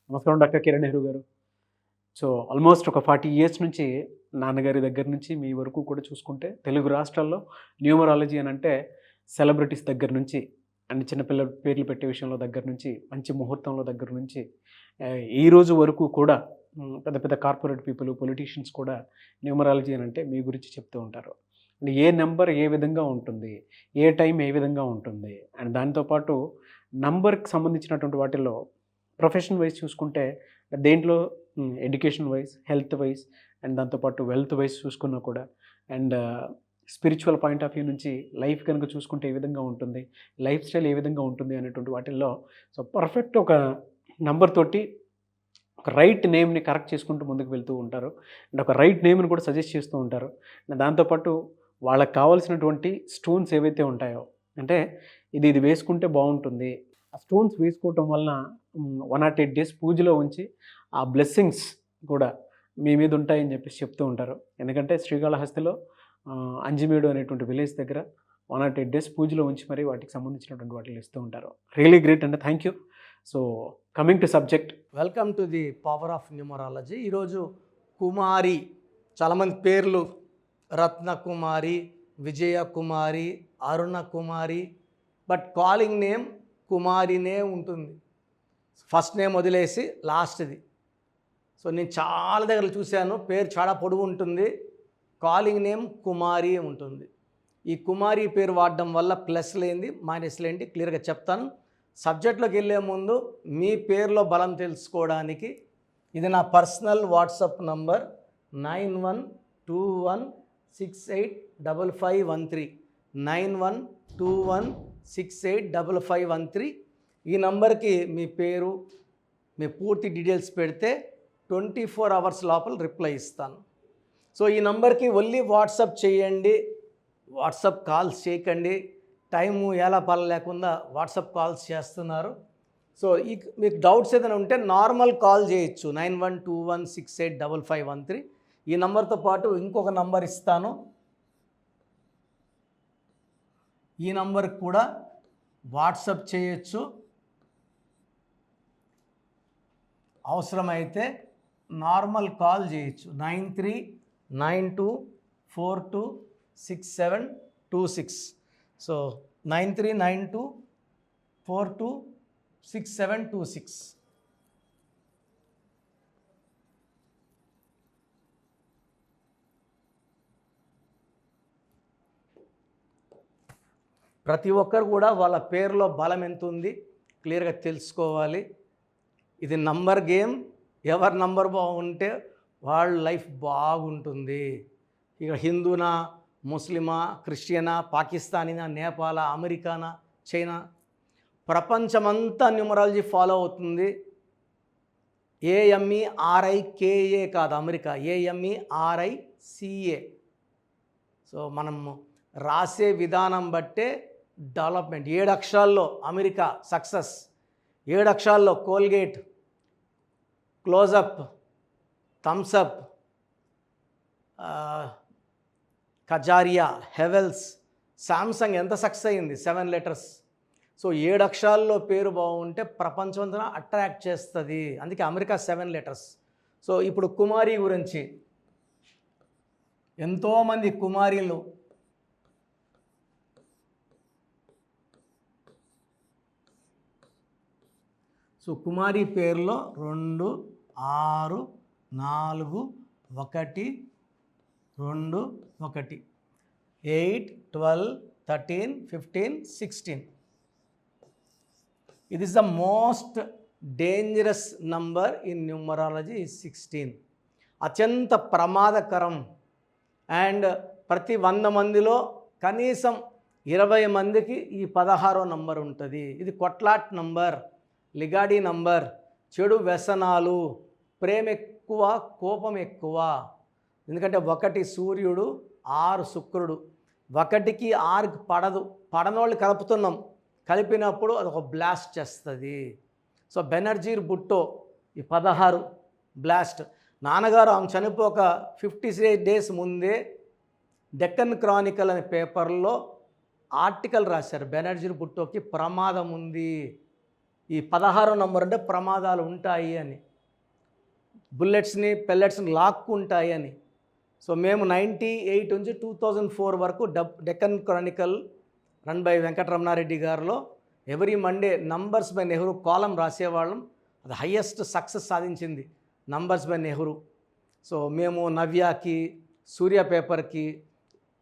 నమస్కారం డాక్టర్ కిరణ్ నెహ్రూ గారు. So, almost ఒక 40 ఇయర్స్ నుంచి నాన్నగారి దగ్గర నుంచి మీ వరకు కూడా చూసుకుంటే తెలుగు రాష్ట్రాల్లో న్యూమరాలజీ అనంటే సెలబ్రిటీస్ దగ్గర నుంచి అండ్ చిన్నపిల్లల పేర్లు పెట్టే విషయంలో దగ్గర నుంచి మంచి ముహూర్తంలో దగ్గర నుంచి ఈ రోజు వరకు కూడా పెద్ద పెద్ద కార్పొరేట్ పీపుల్, పొలిటీషియన్స్ కూడా న్యూమరాలజీ అనంటే మీ గురించి చెప్తూ ఉంటారు. అండ్ ఏ నెంబర్ ఏ విధంగా ఉంటుంది, ఏ టైం ఏ విధంగా ఉంటుంది అండ్ దాంతో పాటు నంబర్‌కి సంబంధించినటువంటి వాటిల్లో ప్రొఫెషన్ వైస్ చూసుకుంటే దేంట్లో education wise, health wise and దాంతోపాటు వెల్త్ వైస్ చూసుకున్నా కూడా and spiritual point of view నుంచి లైఫ్ కనుక చూసుకుంటే ఏ విధంగా ఉంటుంది, లైఫ్ స్టైల్ ఏ విధంగా ఉంటుంది అనేటువంటి వాటిల్లో సో పర్ఫెక్ట్ ఒక నంబర్ తోటి ఒక రైట్ నేమ్ని కరెక్ట్ చేసుకుంటూ ముందుకు వెళ్తూ ఉంటారు అండ్ ఒక రైట్ నేమ్ని కూడా సజెస్ట్ చేస్తూ ఉంటారు. దాంతోపాటు వాళ్ళకి కావాల్సినటువంటి స్టోన్స్ ఏవైతే ఉంటాయో అంటే ఇది వేసుకుంటే బాగుంటుంది, ఆ స్టోన్స్ వేసుకోవటం వలన 108 డేస్ పూజలో ఉంచి ఆ బ్లెస్సింగ్స్ కూడా మీ మీద ఉంటాయని చెప్పేసి చెప్తూ ఉంటారు. ఎందుకంటే శ్రీకాళహస్తిలో అంజిమేడు అనేటువంటి విలేజ్ దగ్గర 108 డేస్ పూజలో ఉంచి మరి వాటికి సంబంధించినటువంటి వాటిని ఇస్తూ ఉంటారు. రియలీ గ్రేట్ అండి, thank you. So coming to subject, welcome to the power of numerology. ఈరోజు కుమారి, చాలామంది పేర్లు రత్న కుమారి, విజయ కుమారి, Aruna Kumari, but calling name కుమారినే ఉంటుంది. ఫస్ట్ నేమ్ వదిలేసి లాస్ట్ది. సో నేను చాలా దగ్గర చూశాను, పేరు చాలా పొడుగు ఉంటుంది, కాలింగ్ నేమ్ కుమారి ఉంటుంది. ఈ కుమారి పేరు వాడడం వల్ల ప్లస్లు ఏంది మైనస్లు ఏంటి క్లియర్గా చెప్తాను. సబ్జెక్ట్లోకి వెళ్ళే ముందు మీ పేరులో బలం తెలుసుకోవడానికి ఇది నా పర్సనల్ వాట్సాప్ నంబర్ 9121685513 9121685513. ఈ నంబర్కి మీ పేరు, మీ పూర్తి డీటెయిల్స్ పెడితే 24 అవర్స్ లోపల రిప్లై ఇస్తాను. సో ఈ నంబర్కి ఓన్లీ వాట్సాప్ చేయండి, వాట్సాప్ కాల్స్ చేయకండి. టైము ఎలా పని లేకుండా వాట్సాప్ కాల్స్ చేస్తున్నారు. సో మీకు డౌట్స్ ఏదైనా ఉంటే నార్మల్ కాల్ చేయొచ్చు 9121685513. ఈ నంబర్తో పాటు ఇంకొక నంబర్ ఇస్తాను, ఈ నంబర్కి కూడా వాట్సాప్ చేయొచ్చు. అవసరమైతే నార్మల్ కాల్ చేయొచ్చు 9392426726. సో 9392426726. ప్రతి ఒక్కరు కూడా వాళ్ళ పేరులో బలం ఎంత ఉంది క్లియర్గా తెలుసుకోవాలి. ఇది నంబర్ గేమ్, ఎవరి నంబర్ బాగుంటే వాళ్ళ లైఫ్ బాగుంటుంది. ఇక హిందూనా, ముస్లిమా, క్రిస్టియనా, పాకిస్తానీనా, నేపాలా, అమెరికానా, చైనా, ప్రపంచమంతా న్యూమరాలజీ ఫాలో అవుతుంది. AMERIKA కాదు అమెరికా, AMERICA. సో మనం రాసే విధానం బట్టే డెవలప్మెంట్. 7 అక్షరాల్లో అమెరికా సక్సెస్, 7 అక్షరాల్లో Colgate, Closeup, Thums Up, Kajaria, Havells, Samsung ఎంత సక్సెస్ అయింది 7 లెటర్స్. సో 7 అక్షరాల్లో పేరు బాగుంటే ప్రపంచమంతా అట్రాక్ట్ చేస్తుంది. అందుకే అమెరికా 7 లెటర్స్. సో ఇప్పుడు కుమారి గురించి, ఎంతోమంది కుమారీలు సో కుమారి పేరులో 2 6 4 1 2 1 8 12 13 15 16. It is the most dangerous number in numerology is 16. అత్యంత ప్రమాదకరం. అండ్ ప్రతి 100 మందిలో కనీసం 20 మందికి ఈ 16వ నంబర్ ఉంటుంది. ఇది కొట్లాట్ నంబర్, లిగాడి నంబర్, చెడు వ్యసనాలు, ప్రేమ ఎక్కువ, కోపం ఎక్కువ. ఎందుకంటే 1 సూర్యుడు, 6 శుక్రుడు, 1కి 6కి పడదు. పడనోళ్ళు కలుపుతున్నాం, కలిపినప్పుడు అదొక బ్లాస్ట్ చేస్తుంది. సో బెనర్జీర్ బుట్టో ఈ 16 బ్లాస్ట్. నాన్నగారు ఆమె చనిపోక 58 డేస్ ముందే డెక్కన్ క్రానికల్ అనే పేపర్లో ఆర్టికల్ రాశారు, బెనర్జీర్ బుట్టోకి ప్రమాదం ఉంది. ఈ 16వ నంబర్ అంటే ప్రమాదాలు ఉంటాయి అని, బుల్లెట్స్ని పెల్లెట్స్ని లాక్కుంటాయి అని. సో మేము 98 నుంచి 2004 వరకు Deccan Chronicle run by Venkataramana Reddy గారిలో every Monday numbers by Nehru కాలం రాసేవాళ్ళం. అది హయ్యెస్ట్ సక్సెస్ సాధించింది నంబర్స్ బై నెహ్రూ. సో మేము నవ్యాకి, సూర్య పేపర్కి,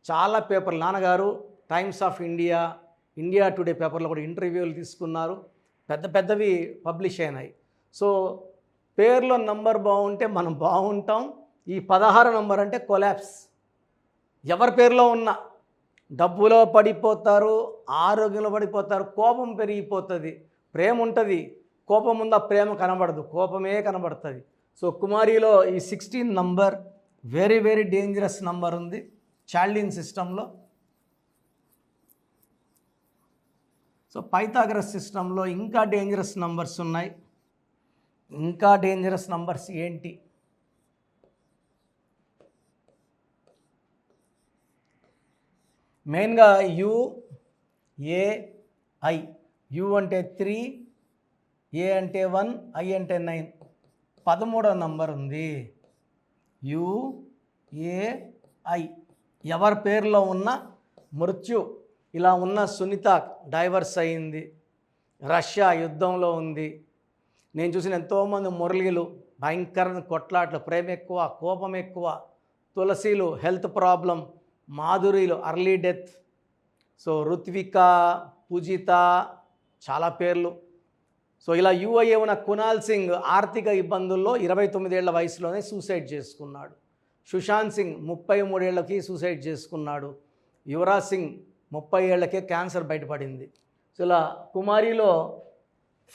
చాలా పేపర్లు, నాన్నగారు Times of India, India Today పేపర్లో కూడా ఇంటర్వ్యూలు తీసుకున్నారు, పెద్ద పెద్దవి పబ్లిష్ అయినాయి. సో పేర్లో నంబర్ బాగుంటే మనం బాగుంటాం. ఈ 16 నంబర్ అంటే కొలాప్స్. ఎవరి పేరులో ఉన్నా డబ్బులో పడిపోతారు, ఆరోగ్యంలో పడిపోతారు, కోపం పెరిగిపోతుంది. ప్రేమ ఉంటుంది, కోపం ఉందా ప్రేమ కనబడదు, కోపమే కనబడుతుంది. సో కుమారిలో ఈ 16 number very very dangerous number ఉంది చాల్డిన్ సిస్టంలో. సో పైథాగరస్ సిస్టంలో ఇంకా డేంజరస్ నంబర్స్ ఉన్నాయి. ఇంకా డేంజరస్ నంబర్స్ ఏంటి? మెయిన్గా UAI. యు అంటే 3, ఏ అంటే 1, ఐ అంటే 9. 13వ నంబర్ ఉంది UAI. ఎవరి పేరులో ఉన్న మృత్యు. ఇలా ఉన్న సునీత డైవర్స్ అయింది, రష్యా యుద్ధంలో ఉంది. నేను చూసిన ఎంతోమంది మురళీలు భయంకరమైన కొట్లాట్లు, ప్రేమ ఎక్కువ, కోపం ఎక్కువ. తులసిలు హెల్త్ ప్రాబ్లం, మాధురిలు early death. So Ruthvika, Poojitha, చాలా పేర్లు. సో ఇలా UIA ఉన్న కునాల్ సింగ్ ఆర్థిక ఇబ్బందుల్లో 29 ఏళ్ల వయసులోనే సూసైడ్ చేసుకున్నాడు. సుశాంత్ సింగ్ 33 ఏళ్ళకి సూసైడ్ చేసుకున్నాడు. యువరాజ్ సింగ్ 30 ఏళ్లకే క్యాన్సర్ బయటపడింది. సో ఇలా కుమారిలో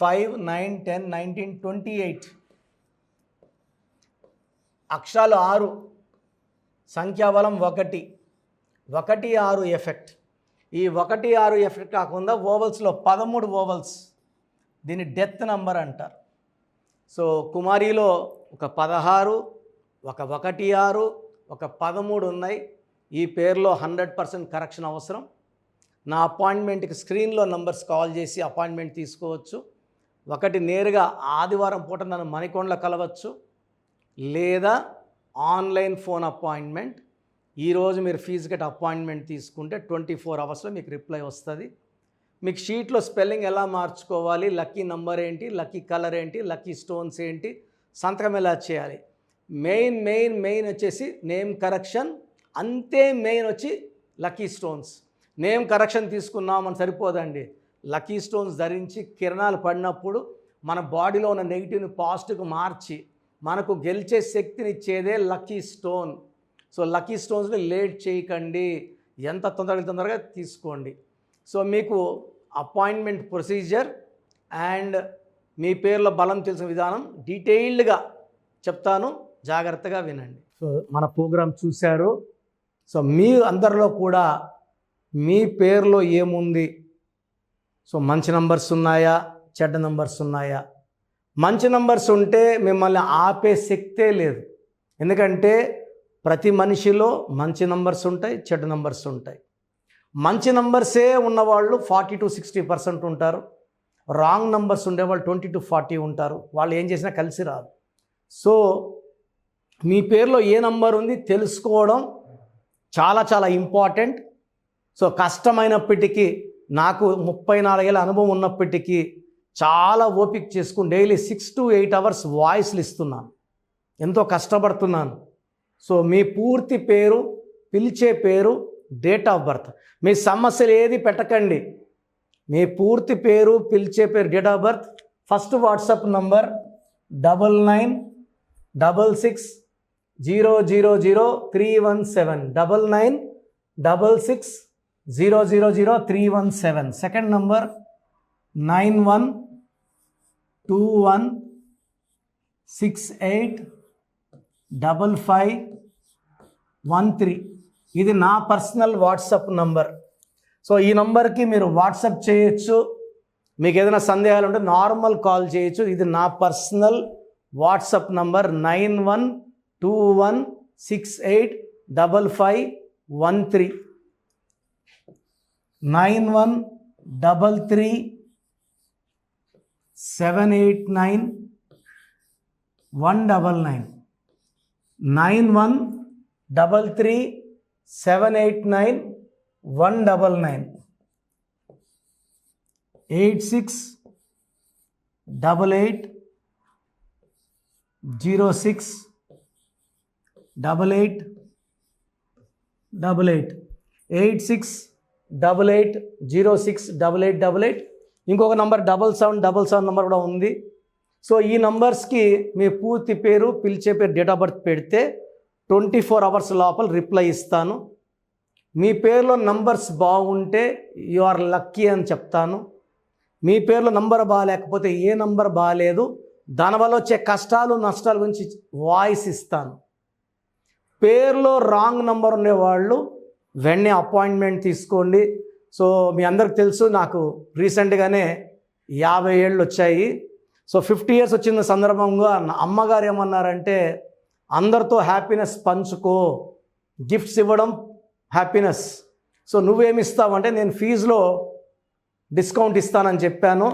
5, 9, 10, 19, 28 అక్షరాలు 6, సంఖ్యాబలం 1, 1, 6 ఎఫెక్ట్. ఈ 1, 6 ఎఫెక్ట్ కాకుండా ఓవల్స్లో 13 ఓవల్స్, దీన్ని డెత్ నంబర్ అంటారు. సో కుమారిలో ఒక 16, ఒక 1, 6, ఒక 13 ఉన్నాయి. ఈ పేరులో 100% కరెక్షన్ అవసరం. నా అపాయింట్మెంట్కి స్క్రీన్లో నంబర్స్ కాల్ చేసి అపాయింట్మెంట్ తీసుకోవచ్చు. ఒకటి నేరుగా ఆదివారం పూట నన్ను మణికొండలో కలవచ్చు, లేదా ఆన్లైన్ ఫోన్ అపాయింట్మెంట్. ఈరోజు మీరు ఫీజు కట్టి అపాయింట్మెంట్ తీసుకుంటే 24 అవర్స్లో మీకు రిప్లై వస్తుంది. మీకు షీట్లో స్పెల్లింగ్ ఎలా మార్చుకోవాలి, లక్కీ నంబర్ ఏంటి, లక్కీ కలర్ ఏంటి, లక్కీ స్టోన్స్ ఏంటి, సంతకం ఎలా చేయాలి, మెయిన్ వచ్చేసి నేమ్ కరెక్షన్. అంతే మెయిన్ వచ్చి లక్కీ స్టోన్స్. నేమ్ కరెక్షన్ తీసుకున్నామని సరిపోదండి. లక్కీ స్టోన్స్ ధరించి కిరణాలు పడినప్పుడు మన బాడీలో ఉన్న నెగిటివ్ని పాజిటివ్కి మార్చి మనకు గెలిచే శక్తిని ఇచ్చేదే లక్కీ స్టోన్. సో లక్కీ స్టోన్స్ని లేట్ చేయకండి, ఎంత తొందరగా తీసుకోండి. సో మీకు అపాయింట్మెంట్ ప్రొసీజర్ అండ్ మీ పేర్లో బలం తెలిసిన విధానం డీటెయిల్డ్గా చెప్తాను, జాగ్రత్తగా వినండి. సో మన ప్రోగ్రాం చూశారు. సో మీ అందరిలో కూడా మీ పేరులో ఏముంది, సో మంచి నంబర్స్ ఉన్నాయా, చెడ్డ నంబర్స్ ఉన్నాయా? మంచి నంబర్స్ ఉంటే మిమ్మల్ని ఆపే శక్తే లేదు. ఎందుకంటే ప్రతి మనిషిలో మంచి నంబర్స్ ఉంటాయి, చెడ్డ నంబర్స్ ఉంటాయి. మంచి నంబర్సే ఉన్నవాళ్ళు 40 to 60% ఉంటారు. రాంగ్ నంబర్స్ ఉండేవాళ్ళు 20 to 40 ఉంటారు. వాళ్ళు ఏం చేసినా కలిసి రాదు. సో మీ పేరులో ఏ నంబర్ ఉంది తెలుసుకోవడం చాలా చాలా ఇంపార్టెంట్. సో కష్టమైనప్పటికీ, నాకు 34 ఏళ్ళ అనుభవం ఉన్నప్పటికీ చాలా ఓపిక చేసుకుని డైలీ 6 to 8 అవర్స్ వాయిస్లు ఇస్తున్నాను, ఎంతో కష్టపడుతున్నాను. సో మీ పూర్తి పేరు, పిలిచే పేరు, డేట్ ఆఫ్ బర్త్, మీ సమస్యలు ఏది పెట్టకండి. మీ పూర్తి పేరు, పిలిచే పేరు, date of birth. First WhatsApp number 9966000317 9966000317. Second number 9121685513. ఇది నా పర్సనల్ వాట్సాప్ నంబర్. సో ఈ నంబర్కి మీరు వాట్సాప్ చేయొచ్చు. మీకు ఏదైనా సందేహాలు ఉంటే నార్మల్ కాల్ చేయొచ్చు. ఇది నా పర్సనల్ వాట్సాప్ నంబర్ 9121685513 9133 789 199 9133 789 199 86 88 06 88 88 86 88 06 8888. ఇంకొక నంబర్ 7777 నంబర్ కూడా ఉంది. సో ఈ నంబర్స్కి మీ పూర్తి పేరు, పిలిచే పేరు, డేట్ ఆఫ్ బర్త్ పెడితే 24 అవర్స్ లోపల రిప్లై ఇస్తాను. మీ పేరులో నంబర్స్ బాగుంటే యు ఆర్ లక్కీ అని చెప్తాను. మీ పేరులో నంబర్ బాగాలేకపోతే ఏ నంబర్ బాగాలేదు, దానివల్ల వచ్చే కష్టాలు నష్టాల గురించి వాయిస్ ఇస్తాను. పేరులో రాంగ్ నంబర్ ఉండేవాళ్ళు వెంటనే అపాయింట్మెంట్ తీసుకోండి. సో మీ అందరికి తెలుసు, నాకు రీసెంట్గానే 50 ఏళ్ళు వచ్చాయి. సో 50 ఇయర్స్ వచ్చిన సందర్భంగా నా అమ్మగారు ఏమన్నారంటే, అందరితో హ్యాపీనెస్ పంచుకో, గిఫ్ట్స్ ఇవ్వడం హ్యాపీనెస్. సో నువ్వేమి ఇస్తావంటే, నేను ఫీజులో డిస్కౌంట్ ఇస్తానని చెప్పాను.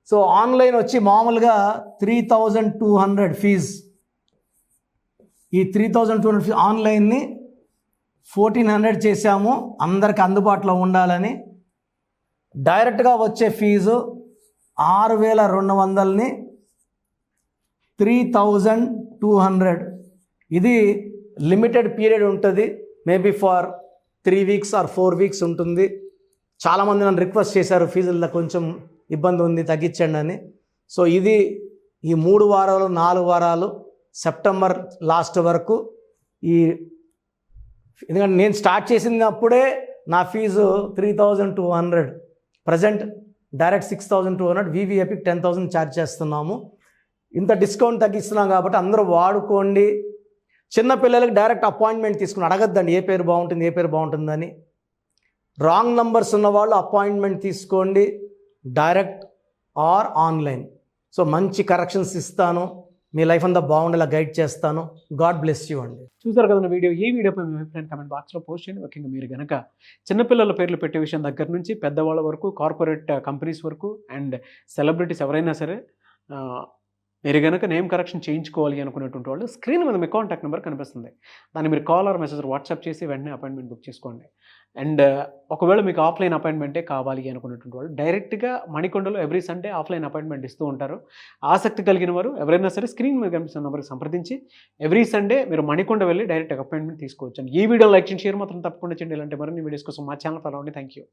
సో ఆన్లైన్ వచ్చి మామూలుగా 3200 ఫీజ్. ఈ 3200 ఫీజ్ ఆన్లైన్ని 1400 చేశాము, అందరికి అందుబాటులో ఉండాలని. డైరెక్ట్గా వచ్చే ఫీజు 6200ని 3200. ఇది లిమిటెడ్ పీరియడ్ ఉంటుంది, maybe for 3 weeks or 4 weeks ఉంటుంది. చాలామంది నన్ను రిక్వెస్ట్ చేశారు, ఫీజుల్లో కొంచెం ఇబ్బంది ఉంది తగ్గించండి అని. సో ఇది ఈ 3 వారాలు 4 వారాలు సెప్టెంబర్ లాస్ట్ వరకు. ఎందుకంటే నేను స్టార్ట్ చేసినప్పుడే నా ఫీజు 3200, ప్రజెంట్ డైరెక్ట్ 6200, వివిఐపికి 10,000 ఛార్జ్ చేస్తున్నాము. ఇంత డిస్కౌంట్ తగ్గిస్తున్నాం కాబట్టి అందరూ వాడుకోండి. చిన్నపిల్లలకి డైరెక్ట్ అపాయింట్మెంట్ తీసుకుని అడగద్దండి ఏ పేరు బాగుంటుంది ఏ పేరు బాగుంటుందని. రాంగ్ నంబర్స్ ఉన్నవాళ్ళు అపాయింట్మెంట్ తీసుకోండి, డైరెక్ట్ ఆర్ ఆన్లైన్. సో మంచి కరెక్షన్స్ ఇస్తాను, మీ లైఫ్ అంతా బాగుండేలా గైడ్ చేస్తాను. గాడ్ బ్లెస్ యూ అండి. చూసారు కదా వీడియో. ఈ వీడియోపై మీ అభిప్రాయం కమెంట్ బాక్స్లో పోస్ట్ చేయండి. ముఖ్యంగా మీరు కనుక చిన్నపిల్లల పేర్లు పెట్టే విషయం దగ్గర నుంచి పెద్దవాళ్ళ వరకు, కార్పొరేట్ కంపెనీస్ వరకు అండ్ సెలబ్రిటీస్ ఎవరైనా సరే మీరు కనుక నేమ్ కరెక్షన్ చేయించుకోవాలి అనుకునేటువంటి వాళ్ళు స్క్రీన్ మీద మీ కాంటాక్ట్ నెంబర్ కనిపిస్తుంది, దాన్ని మీరు కాల్ ఆర్ మెసేజ్ వాట్సాప్ చేసి వెంటనే అపాయింట్మెంట్ బుక్ చేసుకోండి. అండ్ ఒకవేళ మీకు ఆఫ్లైన్ అపాయింట్మెంటే కావాలి అనుకునేటువంటి వాళ్ళు డైరెక్ట్గా మణికొండలో ఎవ్రీ సండే ఆఫ్లైన్ అపాయింట్మెంట్ ఇస్తూ ఉంటారు. ఆసక్తి కలిగిన వారు ఎవరైనా సరే స్క్రీన్ మీద కనిపిస్తున్న నెంబర్కి సంప్రదించి ఎవ్రీ సండే మీరు మణికొండ వెళ్ళి డైరెక్ట్ అపాయింట్మెంట్ తీసుకోవచ్చు. ఈ వీడియో లైక్ చేసి షేర్ మాత్రం తప్పకుండా చేయండి. ఇలాంటి మరిన్ని వీడియోస్ కోసం మా ఛానల్ ఫాలో అవ్వండి. Thank you.